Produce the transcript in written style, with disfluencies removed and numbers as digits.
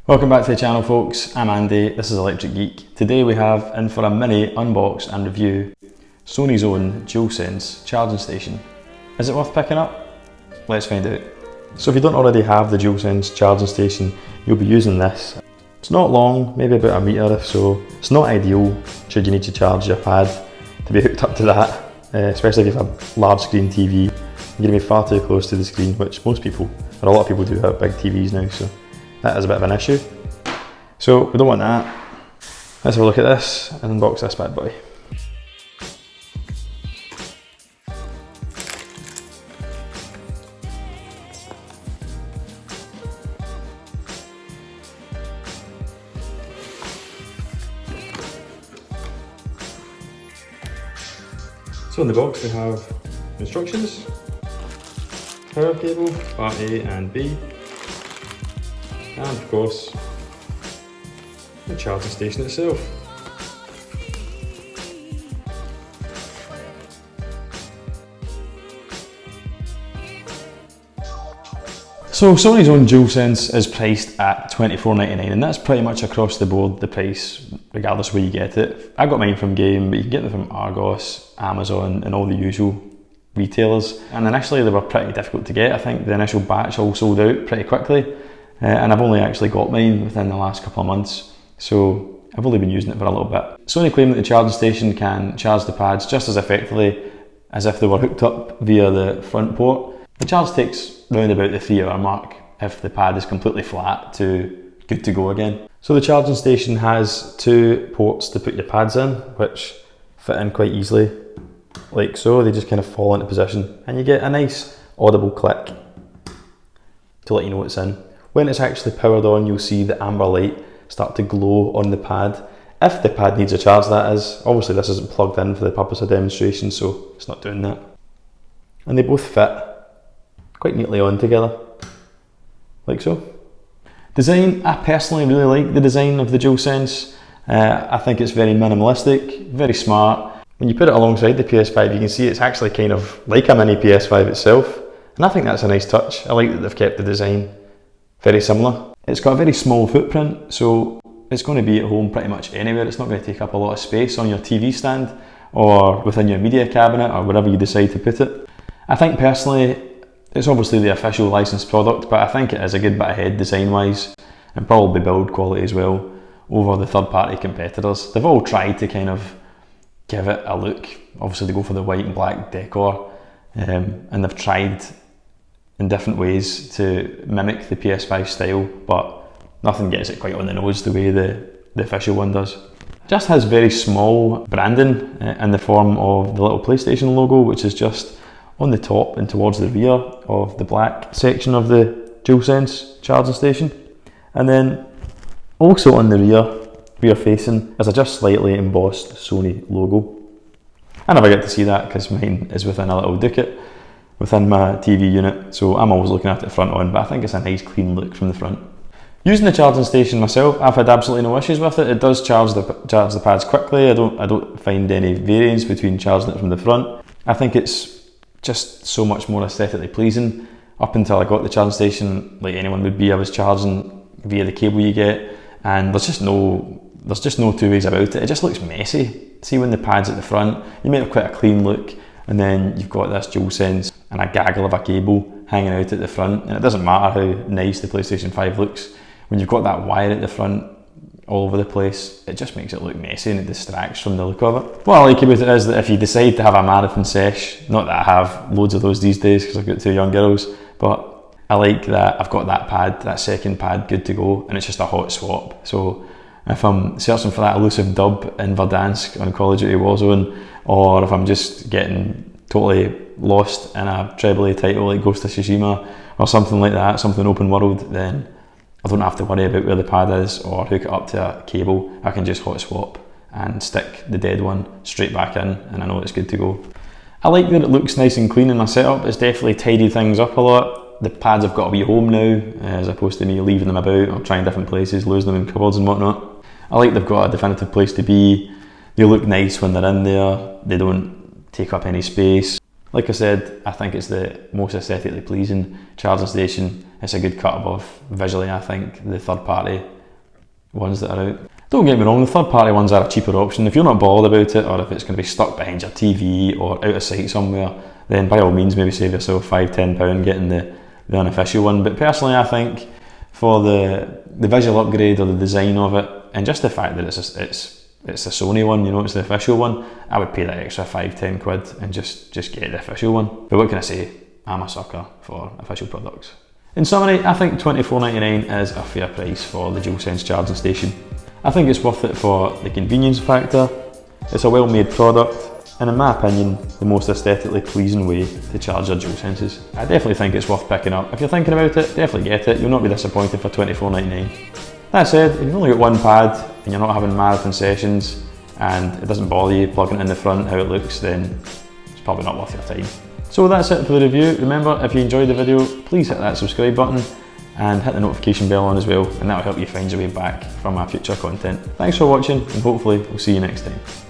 Welcome back to the channel, folks. I'm Andy, this is Electric Geek. Today we have in for a mini unbox and review Sony's own Dualsense charging station. Is it worth picking up? Let's find out. So if you don't already have the Dualsense charging station, you'll be using this. It's not long, maybe about a metre if so. It's not ideal should you need to charge your pad to be hooked up to that, especially if you have a large screen TV. You're going to be far too close to the screen, which most people, or a lot of people do have big TVs now, so that is a bit of an issue. So we don't want that. Let's have a look at this and unbox this bad boy. So in the box we have instructions, power cable, part A and B, and of course the charging station itself. So Sony's own Dualsense is priced at $24.99 and that's pretty much across the board the price regardless of where you get it. I got mine from Game, but you can get them from Argos, Amazon and all the usual retailers, and initially they were pretty difficult to get. I think the initial batch all sold out pretty quickly. And I've only actually got mine within the last couple of months, so I've only been using it for a little bit. Sony claim that the charging station can charge the pads just as effectively as if they were hooked up via the front port. The charge takes round about the 3 hour mark if the pad is completely flat to good to go again. So the charging station has 2 ports to put your pads in, which fit in quite easily, like so. They just kind of fall into position and you get a nice audible click to let you know it's in. When it's actually powered on, you'll see the amber light start to glow on the pad. If the pad needs a charge, that is. Obviously this isn't plugged in for the purpose of demonstration, so it's not doing that. And they both fit quite neatly on together, like so. Design, I personally really like the design of the Dualsense. I think it's very minimalistic, very smart. When you put it alongside the PS5, you can see it's actually kind of like a mini PS5 itself. And I think that's a nice touch. I like that they've kept the design very similar. It's got a very small footprint, so it's going to be at home pretty much anywhere. It's not going to take up a lot of space on your TV stand or within your media cabinet or wherever you decide to put it. I think personally, it's obviously the official licensed product, but I think it is a good bit ahead design wise and probably build quality as well over the third party competitors. They've all tried to kind of give it a look. Obviously they go for the white and black decor, and they've tried in different ways to mimic the PS5 style, but nothing gets it quite on the nose the way the official one does. It just has very small branding in the form of the little PlayStation logo, which is just on the top and towards the rear of the black section of the Dualsense charging station. And then also on the rear facing, is a just slightly embossed Sony logo. I never get to see that because mine is within a little Ducat within my TV unit, so I'm always looking at it front on, but I think it's a nice clean look from the front. Using the charging station myself, I've had absolutely no issues with it. It does charge the pads quickly. I don't find any variance between charging it from the front. I think it's just so much more aesthetically pleasing. Up until I got the charging station, like anyone would be, I was charging via the cable you get, and there's just no 2 ways about it. It just looks messy. See, when the pad's at the front, you might have quite a clean look, and then you've got this Dualsense and a gaggle of a cable hanging out at the front, and it doesn't matter how nice the PlayStation 5 looks. When you've got that wire at the front all over the place, it just makes it look messy and it distracts from the look of it. What I like about it is that if you decide to have a marathon sesh, not that I have loads of those these days because I've got 2 young girls, but I like that I've got that pad, that second pad good to go, and it's just a hot swap. So if I'm searching for that elusive dub in Verdansk on Call of Duty Warzone, or if I'm just getting totally lost in a AAA title like Ghost of Tsushima or something like that, something open world, then I don't have to worry about where the pad is or hook it up to a cable. I can just hot swap and stick the dead one straight back in, and I know it's good to go. I like that it looks nice and clean in my setup. It's definitely tidied things up a lot. The pads have got a wee home now, as opposed to me leaving them about or trying different places, losing them in cupboards and whatnot. I like they've got a definitive place to be. They look nice when they're in there. They don't take up any space. Like I said, I think it's the most aesthetically pleasing charging station. It's a good cut above visually, I think, the third party ones that are out. Don't get me wrong, the third party ones are a cheaper option. If you're not bothered about it, or if it's going to be stuck behind your TV or out of sight somewhere, then by all means maybe save yourself £5–10 getting the unofficial one. But personally I think for the visual upgrade or the design of it, and just the fact that it's a Sony one, you know, it's the official one, I would pay that extra £5–10 and just get the official one. But what can I say, I'm a sucker for official products. In summary, I think £24.99 is a fair price for the Dualsense charging station. I think it's worth it for the convenience factor, it's a well-made product, and in my opinion, the most aesthetically pleasing way to charge your Dualsenses. I definitely think it's worth picking up. If you're thinking about it, definitely get it, you'll not be disappointed for £24.99. That said, if you've only got one pad and you're not having marathon sessions and it doesn't bother you plugging it in the front how it looks, then it's probably not worth your time. So that's it for the review. Remember, if you enjoyed the video, please hit that subscribe button and hit the notification bell on as well, and that will help you find your way back from my future content. Thanks for watching, and hopefully we'll see you next time.